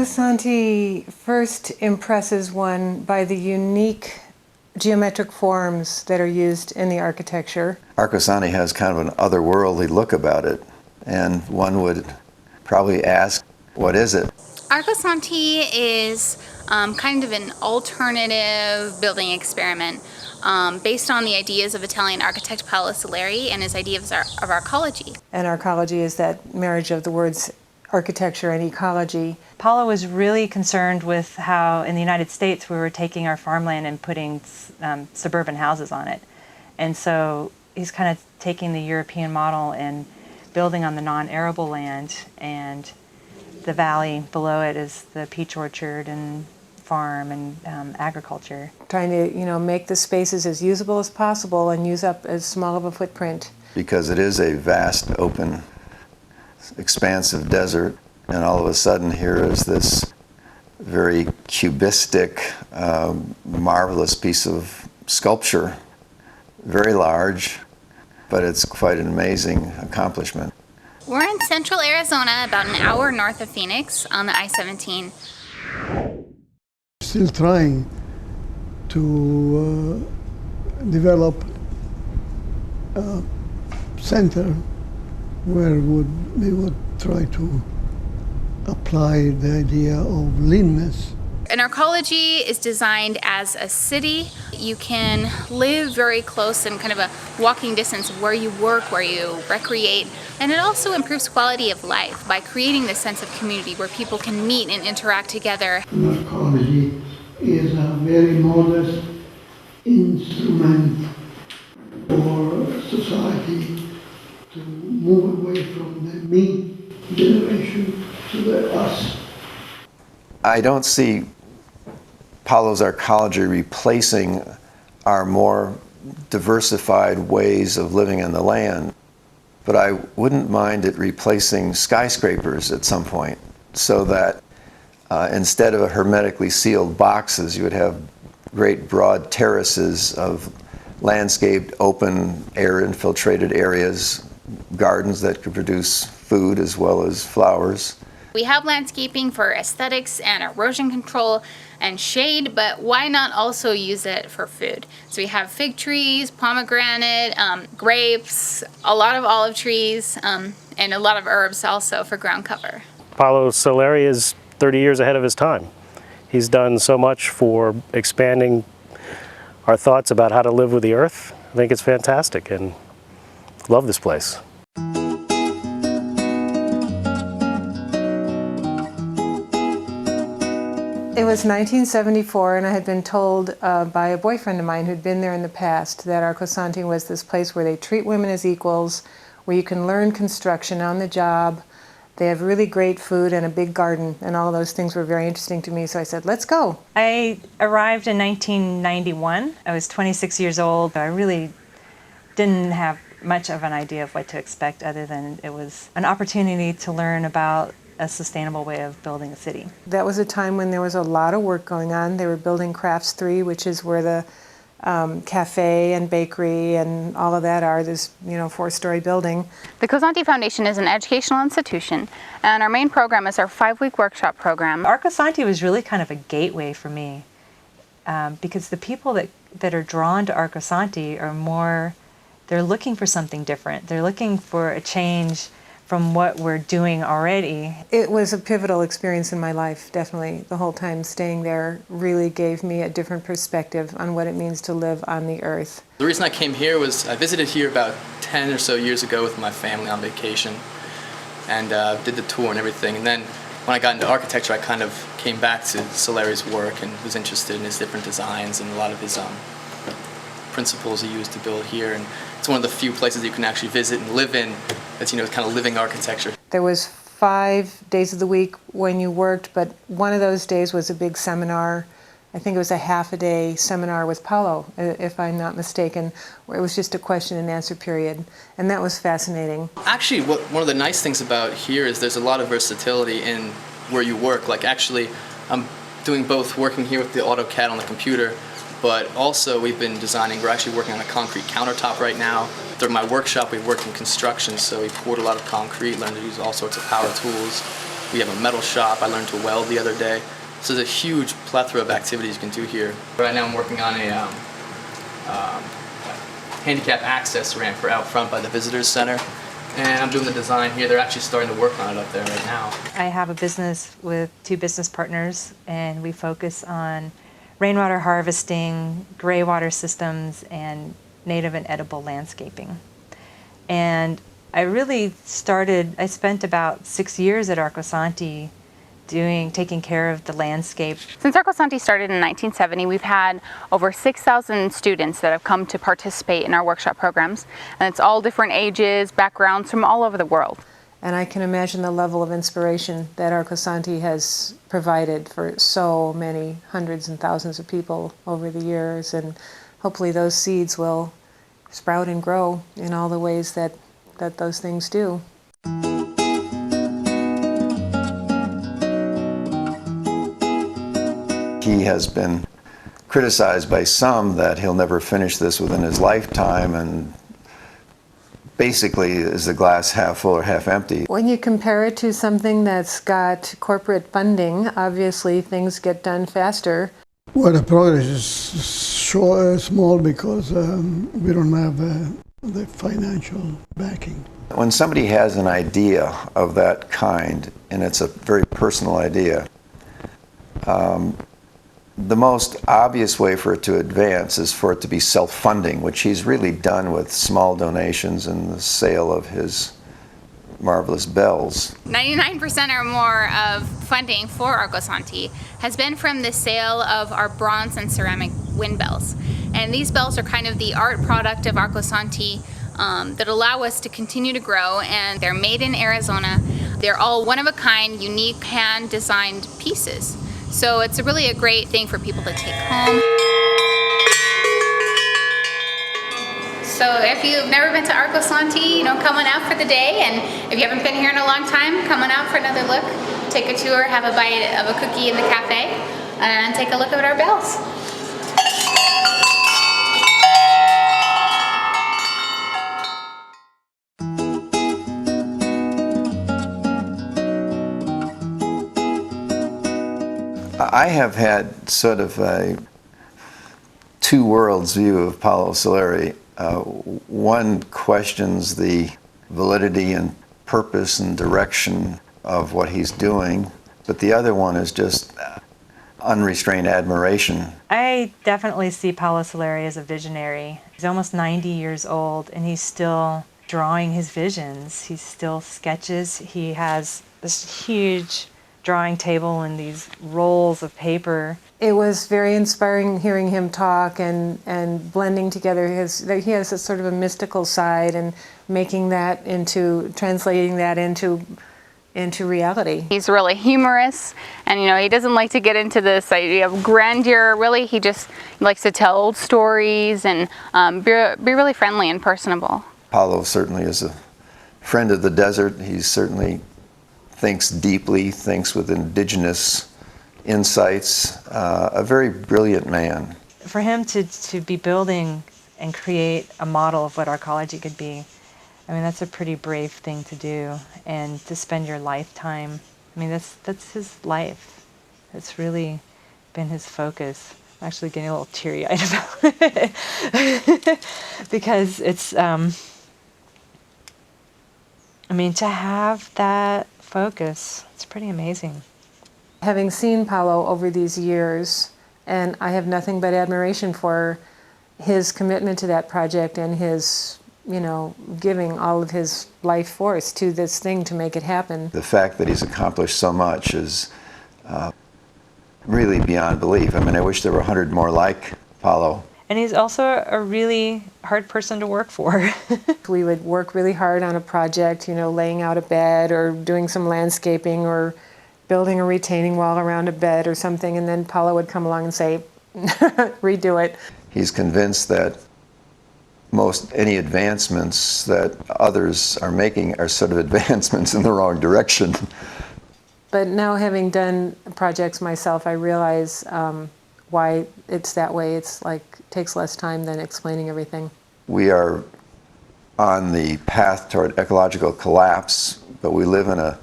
Arcosanti first impresses one by the unique geometric forms that are used in the architecture. Arcosanti has kind of an otherworldly look about it, and one would probably ask, what is it? Arcosanti is kind of an alternative building experiment based on the ideas of Italian architect Paolo Soleri and his ideas of arcology. And arcology is that marriage of the words architecture and ecology. Paolo was really concerned with how in the United States we were taking our farmland and putting suburban houses on it. And so he's kind of taking the European model and building on the non-arable land, and the valley below it is the peach orchard and farm and agriculture. Trying to, make the spaces as usable as possible and use up as small of a footprint. Because it is a vast, open, expansive desert, and all of a sudden here is this very cubistic, marvelous piece of sculpture, very large, but it's quite an amazing accomplishment. We're in central Arizona, about an hour north of Phoenix on the I-17. Still trying to develop a center where we would try to apply the idea of leanness. An arcology is designed as a city. You can live very close and kind of a walking distance of where you work, where you recreate, and it also improves quality of life by creating this sense of community where people can meet and interact together. An arcology is a very modest instrument for society to move away from the me generation to the us. I don't see Paolo's arcology replacing our more diversified ways of living in the land, but I wouldn't mind it replacing skyscrapers at some point, so that instead of hermetically sealed boxes, you would have great broad terraces of landscaped, open, air-infiltrated areas, gardens that could produce food as well as flowers. We have landscaping for aesthetics and erosion control and shade, but why not also use it for food? So we have fig trees, pomegranate, grapes, a lot of olive trees, and a lot of herbs also for ground cover. Paolo Soleri is 30 years ahead of his time. He's done so much for expanding our thoughts about how to live with the earth. I think it's fantastic and love this place. It was 1974, and I had been told by a boyfriend of mine who'd been there in the past that Arcosanti was this place where they treat women as equals, where you can learn construction on the job. They have really great food and a big garden, and all those things were very interesting to me, so I said, let's go. I arrived in 1991. I was 26 years old. I really didn't have much of an idea of what to expect, other than it was an opportunity to learn about a sustainable way of building a city. That was a time when there was a lot of work going on. They were building Crafts 3, which is where the cafe and bakery and all of that are, this 4-story building. The Arcosanti Foundation is an educational institution, and our main program is our 5-week workshop program. Arcosanti was really kind of a gateway for me, because the people that are drawn to Arcosanti are more, they're looking for something different. They're looking for a change from what we're doing already. It was a pivotal experience in my life, definitely. The whole time staying there really gave me a different perspective on what it means to live on the earth. The reason I came here was I visited here about 10 or so years ago with my family on vacation, and did the tour and everything. And then when I got into architecture, I kind of came back to Soleri's work and was interested in his different designs and a lot of his principles he used to build here. And it's one of the few places you can actually visit and live in that's, kind of living architecture. There was 5 days of the week when you worked, but one of those days was a big seminar. I think it was a half-a-day seminar with Paolo, if I'm not mistaken, where it was just a question and answer period, and that was fascinating. Actually, one of the nice things about here is there's a lot of versatility in where you work. Like, actually, I'm doing both, working here with the AutoCAD on the computer, but also we're actually working on a concrete countertop right now. During my workshop, we worked in construction, so we poured a lot of concrete, learned to use all sorts of power tools. We have a metal shop. I learned to weld the other day. So there's a huge plethora of activities you can do here. Right now I'm working on a handicap access ramp for out front by the visitors center. And I'm doing the design here. They're actually starting to work on it up there right now. I have a business with 2 business partners, and we focus on rainwater harvesting, gray water systems, and native and edible landscaping. And I spent about 6 years at Arcosanti taking care of the landscape. Since Arcosanti started in 1970, we've had over 6,000 students that have come to participate in our workshop programs. And it's all different ages, backgrounds from all over the world. And I can imagine the level of inspiration that Arcosanti has provided for so many hundreds and thousands of people over the years. And hopefully those seeds will sprout and grow in all the ways that those things do. He has been criticized by some that he'll never finish this within his lifetime, and basically, is the glass half full or half empty? When you compare it to something that's got corporate funding, obviously things get done faster. Well, the progress is small because we don't have the financial backing. When somebody has an idea of that kind, and it's a very personal idea, the most obvious way for it to advance is for it to be self-funding, which he's really done with small donations and the sale of his marvelous bells. 99% or more of funding for Arcosanti has been from the sale of our bronze and ceramic windbells. And these bells are kind of the art product of Arcosanti that allow us to continue to grow, and they're made in Arizona. They're all one-of-a-kind, unique, hand-designed pieces. So it's really a great thing for people to take home. So if you've never been to Arcosanti, come on out for the day. And if you haven't been here in a long time, come on out for another look. Take a tour, have a bite of a cookie in the cafe, and take a look at our bells. I have had sort of a two worlds view of Paolo Soleri. One questions the validity and purpose and direction of what he's doing, but the other one is just unrestrained admiration. I definitely see Paolo Soleri as a visionary. He's almost 90 years old, and he's still drawing his visions. He still sketches. He has this huge drawing table and these rolls of paper. It was very inspiring hearing him talk and blending together he has a sort of a mystical side, and translating that into reality. He's really humorous, and he doesn't like to get into this idea of grandeur. Really, he just likes to tell old stories and be really friendly and personable. Paolo certainly is a friend of the desert. He certainly thinks deeply, thinks with indigenous insights, a very brilliant man. For him to be building and create a model of what arcology could be, I mean, that's a pretty brave thing to do, and to spend your lifetime, I mean, that's his life. It's really been his focus. I'm actually getting a little teary-eyed about it because it's, I mean, to have that focus, it's pretty amazing. Having seen Paolo over these years, and I have nothing but admiration for his commitment to that project and his, giving all of his life force to this thing to make it happen. The fact that he's accomplished so much is really beyond belief. I mean, I wish there were 100 more like Paolo. And he's also a really hard person to work for. We would work really hard on a project, laying out a bed or doing some landscaping or building a retaining wall around a bed or something, and then Paolo would come along and say, redo it. He's convinced that any advancements that others are making are sort of advancements in the wrong direction. But now, having done projects myself, I realize why it's that way. It's like takes less time than explaining everything. We are on the path toward ecological collapse, but we live in a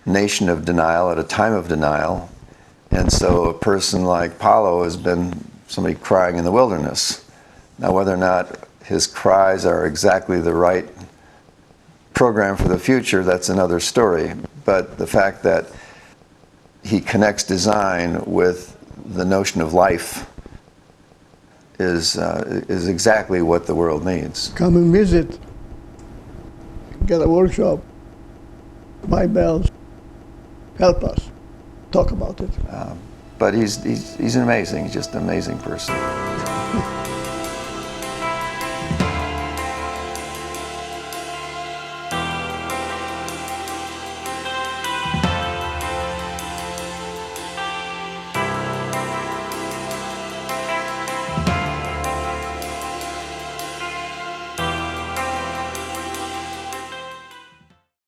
nation of denial at a time of denial. And so a person like Paolo has been somebody crying in the wilderness. Now, whether or not his cries are exactly the right program for the future, that's another story. But the fact that he connects design with the notion of life is exactly what the world needs. Come and visit, get a workshop, buy bells, help us, talk about it. But he's just an amazing person.